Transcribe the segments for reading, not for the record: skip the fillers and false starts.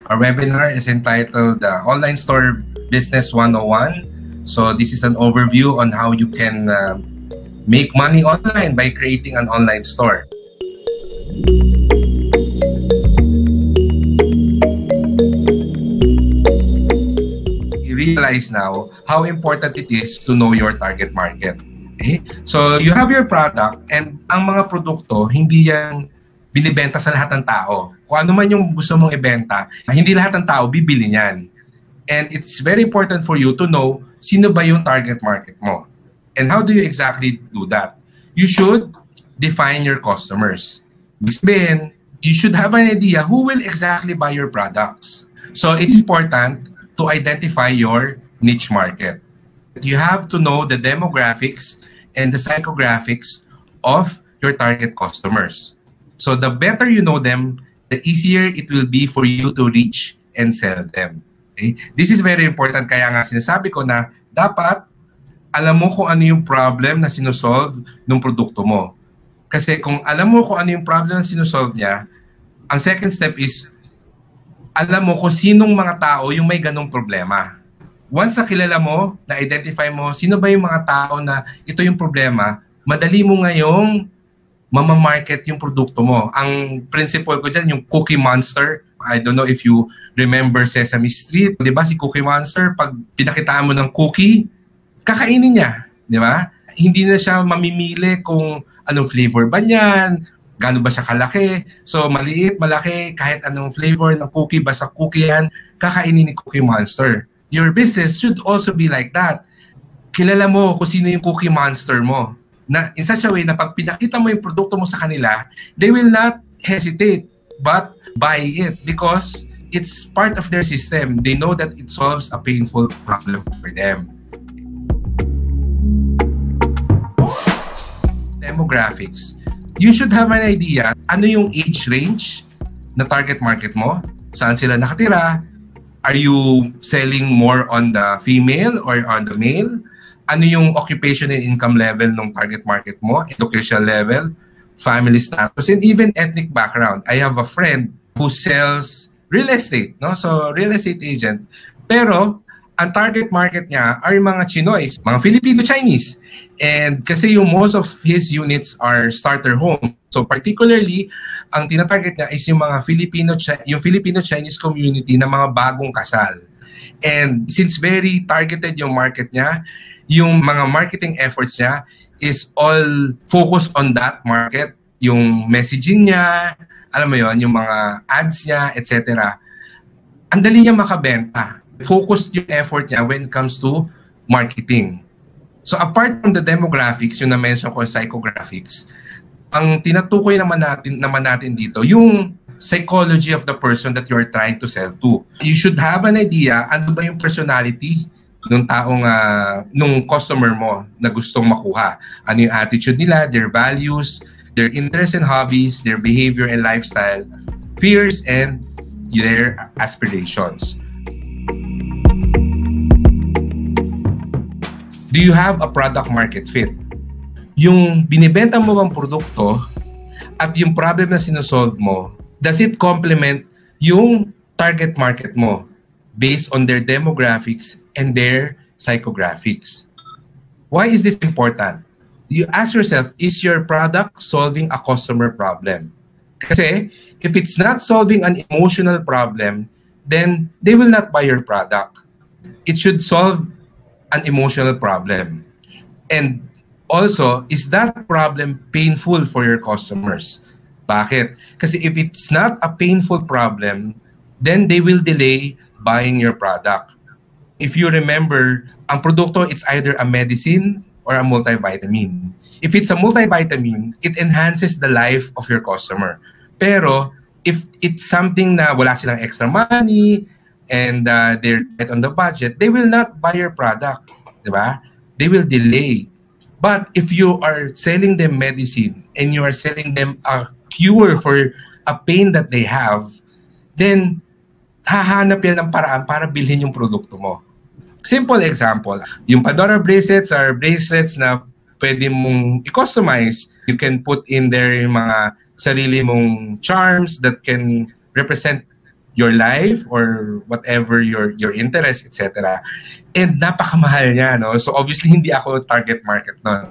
Our webinar is entitled Online Store Business 101. So this is an overview on how you can make money online by creating an online store. You realize now how important it is to know your target market. Okay? So you have your product, and ang mga produkto, hindi yan binibenta sa lahat ng tao. Kung ano man yung gusto mong ibenta, hindi lahat ng tao bibili niyan. And it's very important for you to know sino ba yung target market mo. And how do you exactly do that? You should define your customers. Ibig sabihin, you should have an idea who will exactly buy your products. So it's important to identify your niche market. You have to know the demographics and the psychographics of your target customers. So the better you know them, the easier it will be for you to reach and sell them. Okay? This is very important. Kaya nga sinasabi ko na dapat alam mo kung ano yung problem na sinusolve ng produkto mo. Kasi kung alam mo kung ano yung problem na sinusolve niya, ang second step is alam mo kung sinong mga tao yung may ganong problema. Once na kilala mo, na-identify mo, sino ba yung mga tao na ito yung problema, madali mo ngayong mamamarket yung produkto mo. Ang principle ko dyan, yung Cookie Monster. I don't know if you remember Sesame Street. Di ba si Cookie Monster, pag pinakitaan mo ng cookie, kakainin niya. Di ba? Hindi na siya mamimili kung anong flavor ba niyan, gaano ba siya kalaki. So maliit, malaki, kahit anong flavor ng cookie, basta cookie yan, kakainin ni Cookie Monster. Your business should also be like that. Kilala mo kung sino yung Cookie Monster mo. Na in such a way na pag pinakita mo yung produkto mo sa kanila, they will not hesitate but buy it because it's part of their system. They know that it solves a painful problem for them. Demographics. You should have an idea ano yung age range na target market mo, saan sila nakatira. Are you selling more on the female or on the male? Ano yung occupation and income level ng target market mo? Educational level, family status, and even ethnic background. I have a friend who sells real estate, no? So, real estate agent. Pero, ang target market niya are mga Chinoys, mga Filipino-Chinese. And kasi yung most of his units are starter home. So particularly, ang tinatarget niya is yung mga Filipino-Chinese community na mga bagong kasal. And since very targeted yung market niya, yung mga marketing efforts niya is all focused on that market. Yung messaging niya, alam mo yon, yung mga ads niya, etc. Ang dali niya makabenta. Focused yung effort niya when it comes to marketing. So apart from the demographics, yung na-mention ko, psychographics, ang tinatukoy naman natin dito, yung psychology of the person that you're trying to sell to. You should have an idea, ano ba yung personality ng taong, nung customer mo na gustong makuha. Ano yung attitude nila, their values, their interests and hobbies, their behavior and lifestyle, fears, and their aspirations. Do you have a product market fit? Yung binibenta mo bang produkto at yung problem na sinusolve mo, does it complement yung target market mo based on their demographics and their psychographics? Why is this important? You ask yourself, is your product solving a customer problem? Kasi if it's not solving an emotional problem, then they will not buy your product. It should solve an emotional problem. And also, is that problem painful for your customers? Bakit? Kasi if it's not a painful problem, then they will delay buying your product. If you remember, ang produkto, it's either a medicine or a multivitamin. If it's a multivitamin, it enhances the life of your customer. Pero, if it's something na wala silang extra money, and they're tight on the budget, they will not buy your product, diba? They will delay. But if you are selling them medicine and you are selling them a cure for a pain that they have, then hahanap yan ng paraan para bilhin yung produkto mo. Simple example, yung Pandora bracelets are bracelets na pwede mong i-customize. You can put in there yung mga sarili mong charms that can represent your life or whatever your interest, etc. And napakamahal niya, no? So obviously hindi ako target market nun.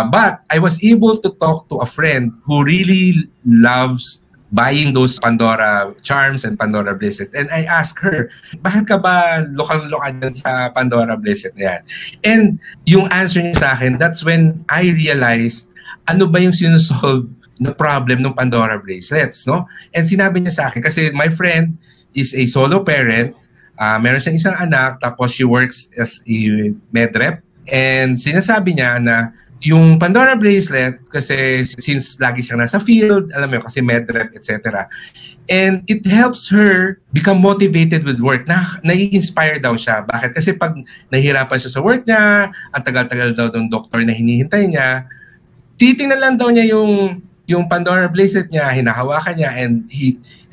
But I was able to talk to a friend who really loves buying those Pandora charms and Pandora bracelets. And I asked her, bakit ka ba lokang-loka dyan sa Pandora bracelet na yan? And yung answer niya sa akin, that's when I realized ano ba yung sinusolve na problem ng Pandora bracelets, no? And sinabi niya sa akin, kasi my friend is a solo parent, meron siyang isang anak, tapos she works as a med rep, and sinasabi niya na yung Pandora bracelet, kasi since lagi siyang nasa field, alam mo, kasi med rep, etc. And it helps her become motivated with work. Nai-inspire daw siya. Bakit? Kasi pag nahihirapan siya sa work niya, ang tagal-tagal daw ng doktor na hinihintay niya, titingnan lang daw niya yung Pandora bracelet niya, hinahawakan niya,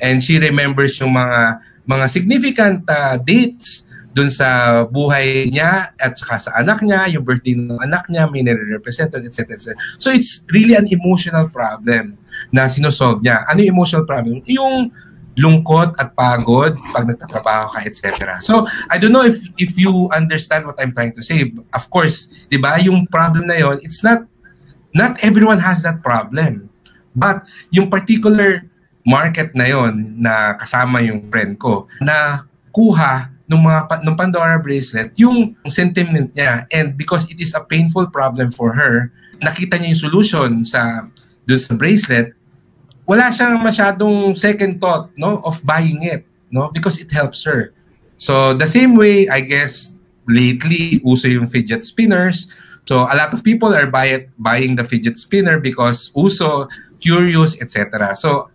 and she remembers yung mga significant dates dun sa buhay niya at saka sa anak niya, yung birthday ng anak niya, may nire-represent, etc. So it's really an emotional problem na sinosolve niya. Ano yung emotional problem? Yung lungkot at pagod pag nagtatrabaho ka, etc. So I don't know if you understand what I'm trying to say. Of course, di ba, yung problem na yon, it's not everyone has that problem. But yung particular market na yon na kasama yung friend ko, na kuha nung Pandora bracelet, yung sentiment niya, and because it is a painful problem for her, nakita niya yung solution dun sa bracelet, wala siyang masyadong second thought, no, of buying it, no, because it helps her. So the same way, I guess, lately, uso yung fidget spinners. So a lot of people are buying the fidget spinner because uso, curious, etc. So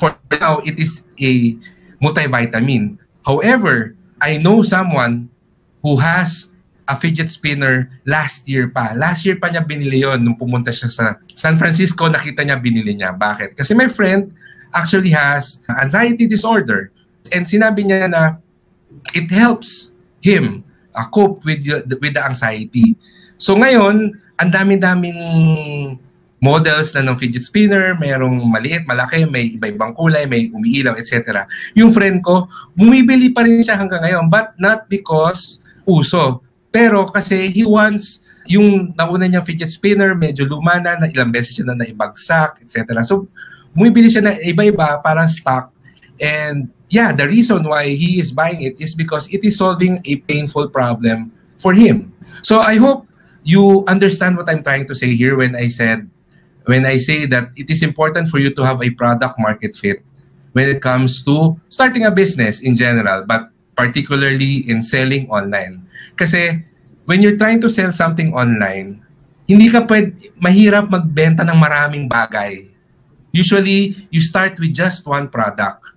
for now, it is a multivitamin. However, I know someone who has a fidget spinner last year pa. Last year pa niya binili yon nung pumunta siya sa San Francisco, nakita niya, binili niya. Bakit? Kasi my friend actually has anxiety disorder. And sinabi niya na it helps him cope with the anxiety. So ngayon, ang daming-daming models na ng fidget spinner, mayroong maliit, malaki, may iba-ibang kulay, may umiilaw, etc. Yung friend ko, bumibili pa rin siya hanggang ngayon, but not because uso. Pero kasi he wants, yung nauna niyang fidget spinner, medyo luma na ilang beses siya na naibagsak, etc. So, bumibili siya na iba-iba, parang stock. And yeah, the reason why he is buying it is because it is solving a painful problem for him. So I hope you understand what I'm trying to say here when I say that it is important for you to have a product market fit when it comes to starting a business in general, but particularly in selling online. Kasi when you're trying to sell something online, hindi ka mahirap magbenta ng maraming bagay. Usually, you start with just one product.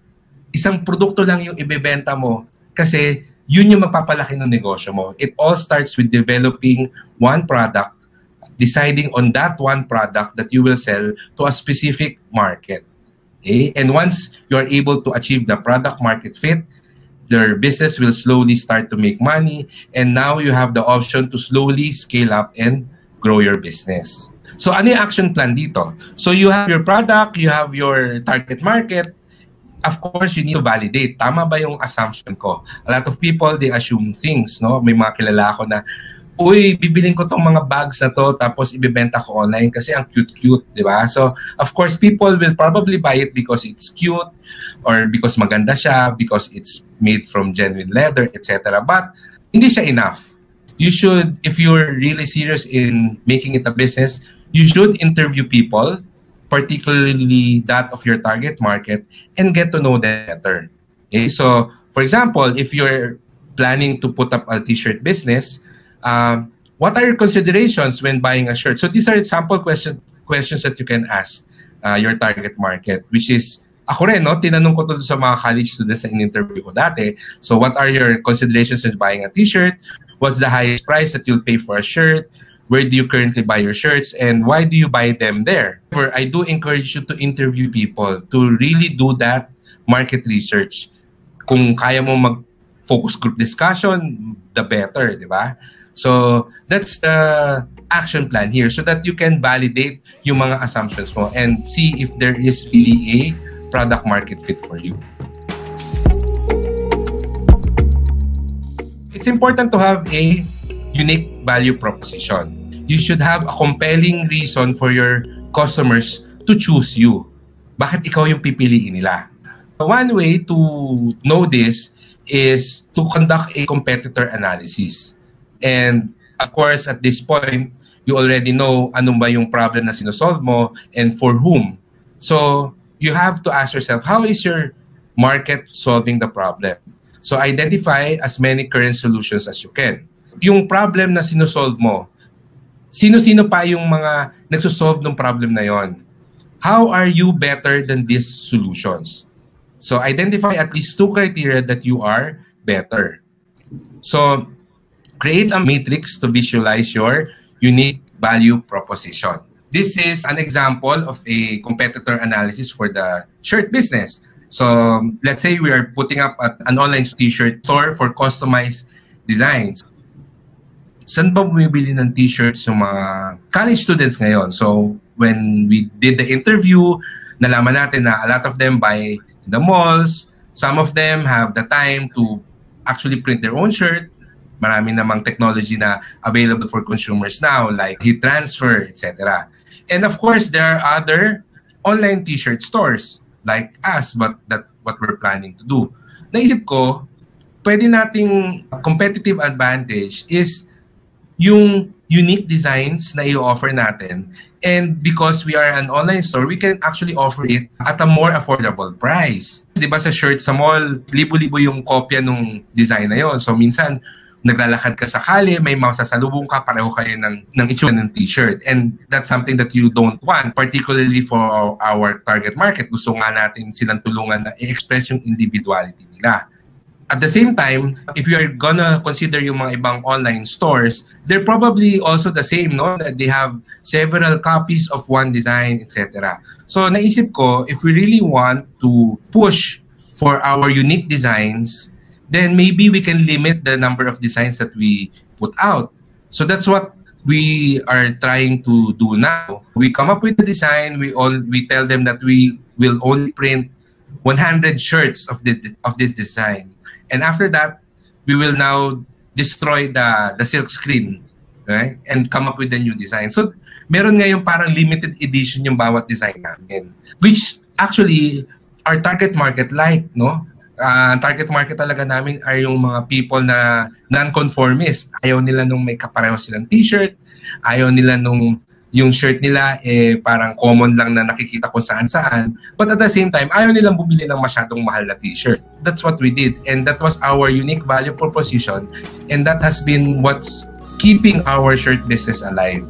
Isang produkto lang yung ibebenta mo kasi yun yung magpapalaki ng negosyo mo. It all starts with developing one product, deciding on that one product that you will sell to a specific market. Okay? And once you are able to achieve the product market fit, your business will slowly start to make money, and now you have the option to slowly scale up and grow your business. So ano yung action plan dito? So you have your product, you have your target market. Of course, you need to validate. Tama ba yung assumption ko? A lot of people, they assume things, no? May mga kilala ko na, uy, bibiling ko tong mga bags na to, tapos ibebenta ko online kasi ang cute-cute, di ba? So, of course, people will probably buy it because it's cute, or because maganda siya, because it's made from genuine leather, etc. But, hindi siya enough. You should, if you're really serious in making it a business, you should interview people, particularly that of your target market, and get to know them better. Okay? So, for example, if you're planning to put up a t-shirt business, what are your considerations when buying a shirt? So these are sample questions that you can ask your target market, which is, ako rin, no? Tinanong ko to sa mga college students na in-interview ko dati. So what are your considerations when buying a t-shirt? What's the highest price that you'll pay for a shirt? Where do you currently buy your shirts? And why do you buy them there? I do encourage you to interview people, to really do that market research. Kung kaya mo mag-focus group discussion, the better, di ba? So that's the action plan here so that you can validate yung mga assumptions mo and see if there is really a product market fit for you. It's important to have a unique value proposition. You should have a compelling reason for your customers to choose you. Bakit ikaw yung pipiliin nila? One way to know this is to conduct a competitor analysis. And of course, at this point, you already know ano ba yung problem na sinosolve mo and for whom. So you have to ask yourself, how is your market solving the problem? So identify as many current solutions as you can. Yung problem na sinosolve mo, sino-sino pa yung mga nagsosolve ng problem na yon? How are you better than these solutions? So identify at least 2 criteria that you are better. So create a matrix to visualize your unique value proposition. This is an example of a competitor analysis for the shirt business. So let's say we are putting up an online t-shirt store for customized designs. Saan ba bumibili ng t-shirts yung mga college students ngayon? So when we did the interview, nalaman natin na a lot of them buy in the malls. Some of them have the time to actually print their own shirt. Marami namang technology na available for consumers now, like heat transfer, etc. And of course, there are other online t-shirt stores like us, but that's what we're planning to do. Naisip ko, pwede nating competitive advantage is yung unique designs na i-offer natin. And because we are an online store, we can actually offer it at a more affordable price. Diba sa shirt sa mall, libo-libo yung kopya nung design na yon. So minsan, naglalakad ka sa kalye, may masasalubong ka, pareho kayo ng itsura ng t-shirt. And that's something that you don't want, particularly for our target market. Gusto nga natin silang tulungan na i-express yung individuality nila. At the same time, if you are gonna consider yung mga ibang online stores, they're probably also the same, no? That they have several copies of one design, etc. So naisip ko, if we really want to push for our unique designs, then maybe we can limit the number of designs that we put out. So that's what we are trying to do now. We come up with the design, we tell them that we will only print 100 shirts of this design. And after that, we will now destroy the silk screen, right? And come up with a new design. So meron ngayon parang limited edition yung bawat design namin, which actually our target market no? Target market talaga namin ay yung mga people na non-conformist. Ayaw nila nung may kapareho silang t-shirt. Ayaw nila nung yung shirt nila parang common lang na nakikita kung saan-saan. But at the same time, ayaw nilang bumili ng masyadong mahal na t-shirt. That's what we did. And that was our unique value proposition. And that has been what's keeping our shirt business alive.